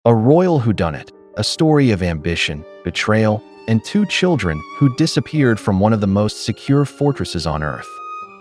A royal whodunit, a story of ambition, betrayal, and two children who disappeared from one of the most secure fortresses on Earth.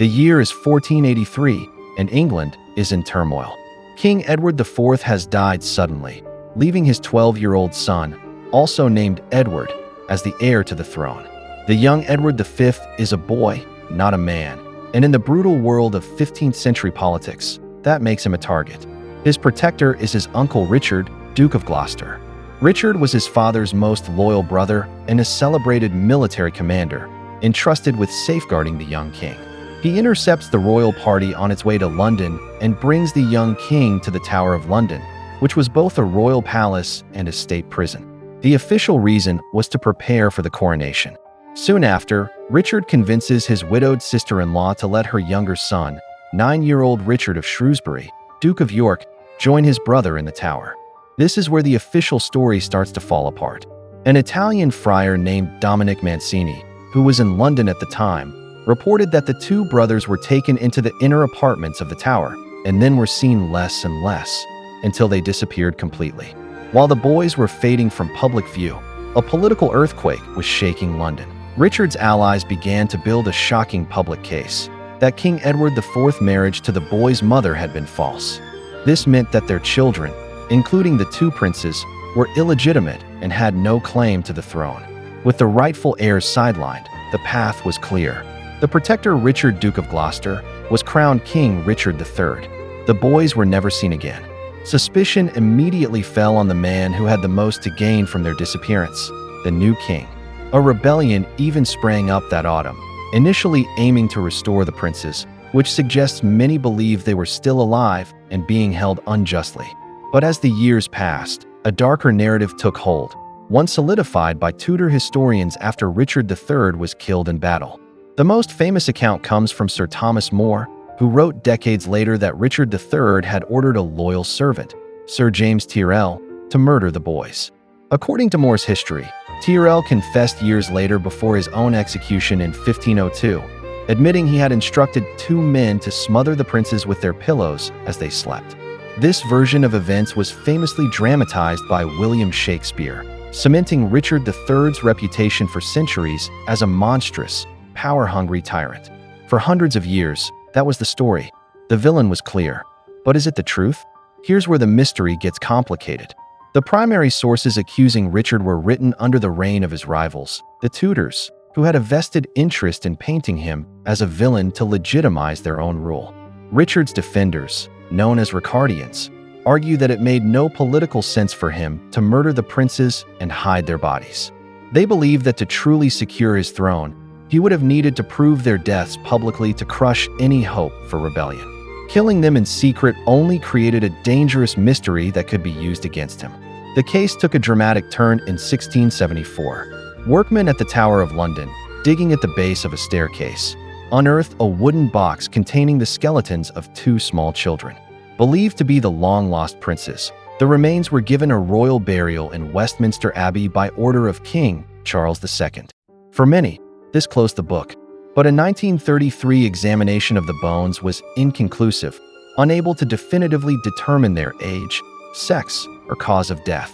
The year is 1483, and England is in turmoil. King Edward IV has died suddenly, leaving his 12-year-old son, also named Edward, as the heir to the throne. The young Edward V is a boy, not a man, and in the brutal world of 15th century politics, that makes him a target. His protector is his uncle Richard, Duke of Gloucester. Richard was his father's most loyal brother and a celebrated military commander, entrusted with safeguarding the young king. He intercepts the royal party on its way to London and brings the young king to the Tower of London, which was both a royal palace and a state prison. The official reason was to prepare for the coronation. Soon after, Richard convinces his widowed sister-in-law to let her younger son, 9-year-old Richard of Shrewsbury, Duke of York, join his brother in the Tower. This is where the official story starts to fall apart. An Italian friar named Dominic Mancini, who was in London at the time, reported that the two brothers were taken into the inner apartments of the Tower and then were seen less and less until they disappeared completely. While the boys were fading from public view, a political earthquake was shaking London. Richard's allies began to build a shocking public case that King Edward IV's marriage to the boys' mother had been false. This meant that their children, including the two princes, were illegitimate and had no claim to the throne. With the rightful heirs sidelined, the path was clear. The protector Richard, Duke of Gloucester, was crowned King Richard III. The boys were never seen again. Suspicion immediately fell on the man who had the most to gain from their disappearance, the new king. A rebellion even sprang up that autumn, initially aiming to restore the princes, which suggests many believed they were still alive and being held unjustly. But as the years passed, a darker narrative took hold, one solidified by Tudor historians after Richard III was killed in battle. The most famous account comes from Sir Thomas More, who wrote decades later that Richard III had ordered a loyal servant, Sir James Tyrrell, to murder the boys. According to More's history, Tyrrell confessed years later before his own execution in 1502, admitting he had instructed two men to smother the princes with their pillows as they slept. This version of events was famously dramatized by William Shakespeare, cementing Richard III's reputation for centuries as a monstrous, power-hungry tyrant. For hundreds of years, that was the story. The villain was clear. But is it the truth? Here's where the mystery gets complicated. The primary sources accusing Richard were written under the reign of his rivals, the Tudors, who had a vested interest in painting him as a villain to legitimize their own rule. Richard's defenders, known as Ricardians, argue that it made no political sense for him to murder the princes and hide their bodies. They believe that to truly secure his throne, he would have needed to prove their deaths publicly to crush any hope for rebellion. Killing them in secret only created a dangerous mystery that could be used against him. The case took a dramatic turn in 1674. Workmen at the Tower of London, digging at the base of a staircase, unearthed a wooden box containing the skeletons of two small children. Believed to be the long-lost princes, the remains were given a royal burial in Westminster Abbey by order of King Charles II. For many, this closed the book, but a 1933 examination of the bones was inconclusive, unable to definitively determine their age, sex, or cause of death.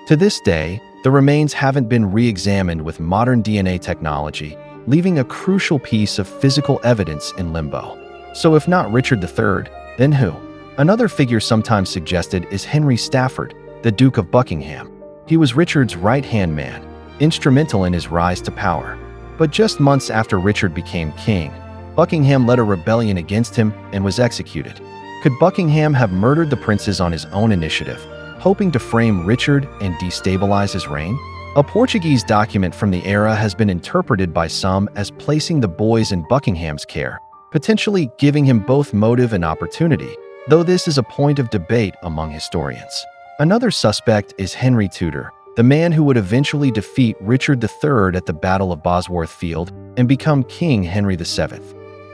To this day, the remains haven't been re-examined with modern DNA technology, leaving a crucial piece of physical evidence in limbo. So if not Richard III, then who? Another figure sometimes suggested is Henry Stafford, the Duke of Buckingham. He was Richard's right-hand man, instrumental in his rise to power. But just months after Richard became king, Buckingham led a rebellion against him and was executed. Could Buckingham have murdered the princes on his own initiative, hoping to frame Richard and destabilize his reign? A Portuguese document from the era has been interpreted by some as placing the boys in Buckingham's care, potentially giving him both motive and opportunity, though this is a point of debate among historians. Another suspect is Henry Tudor, the man who would eventually defeat Richard III at the Battle of Bosworth Field and become King Henry VII.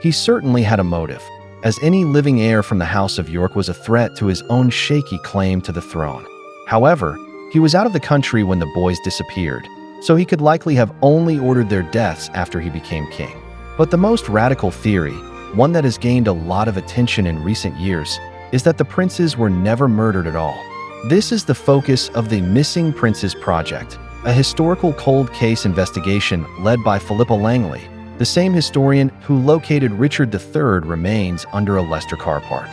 He certainly had a motive, as any living heir from the House of York was a threat to his own shaky claim to the throne. However, he was out of the country when the boys disappeared, so he could likely have only ordered their deaths after he became king. But the most radical theory, one that has gained a lot of attention in recent years, is that the princes were never murdered at all. This is the focus of the Missing Princes Project, a historical cold case investigation led by Philippa Langley, the same historian who located Richard III's remains under a Leicester car park.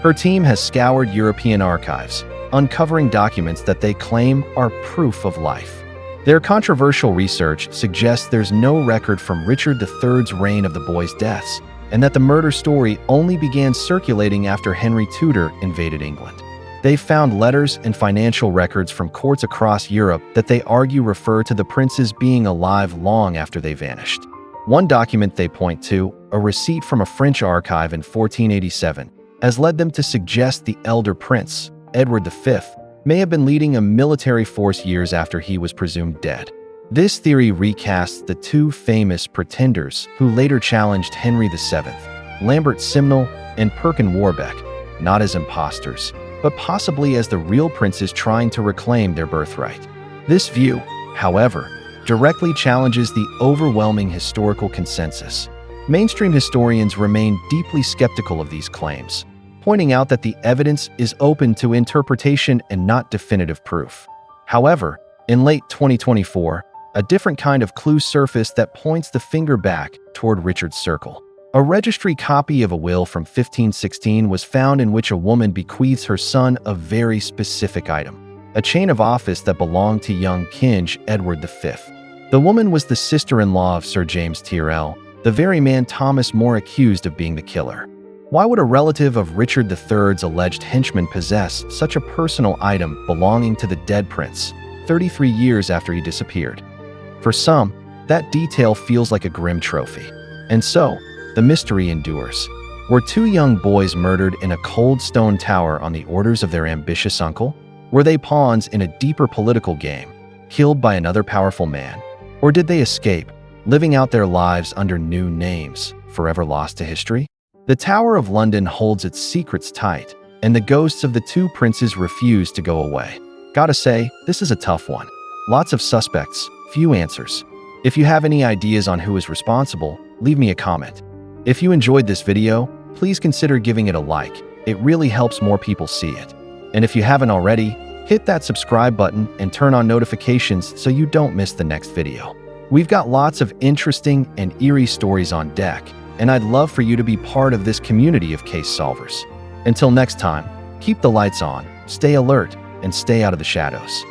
Her team has scoured European archives, uncovering documents that they claim are proof of life. Their controversial research suggests there's no record from Richard III's reign of the boys' deaths, and that the murder story only began circulating after Henry Tudor invaded England. They've found letters and financial records from courts across Europe that they argue refer to the princes being alive long after they vanished. One document they point to, a receipt from a French archive in 1487, has led them to suggest the elder prince, Edward V, may have been leading a military force years after he was presumed dead. This theory recasts the two famous pretenders who later challenged Henry VII, Lambert Simnel and Perkin Warbeck, not as imposters, but possibly as the real princes trying to reclaim their birthright. This view, however, directly challenges the overwhelming historical consensus. Mainstream historians remain deeply skeptical of these claims, pointing out that the evidence is open to interpretation and not definitive proof. However, in late 2024, a different kind of clue surfaced that points the finger back toward Richard's circle. A registry copy of a will from 1516 was found in which a woman bequeaths her son a very specific item, a chain of office that belonged to young King Edward V. The woman was the sister-in-law of Sir James Tyrrell, the very man Thomas More accused of being the killer. Why would a relative of Richard III's alleged henchman possess such a personal item belonging to the dead prince, 33 years after he disappeared? For some, that detail feels like a grim trophy. And so, the mystery endures. Were two young boys murdered in a cold stone tower on the orders of their ambitious uncle? Were they pawns in a deeper political game, killed by another powerful man? Or did they escape, living out their lives under new names, forever lost to history? The Tower of London holds its secrets tight, and the ghosts of the two princes refuse to go away. Gotta say, this is a tough one. Lots of suspects, few answers. If you have any ideas on who is responsible, leave me a comment. If you enjoyed this video, please consider giving it a like. It really helps more people see it. And if you haven't already, hit that subscribe button and turn on notifications so you don't miss the next video. We've got lots of interesting and eerie stories on deck, and I'd love for you to be part of this community of case solvers. Until next time, keep the lights on, stay alert, and stay out of the shadows.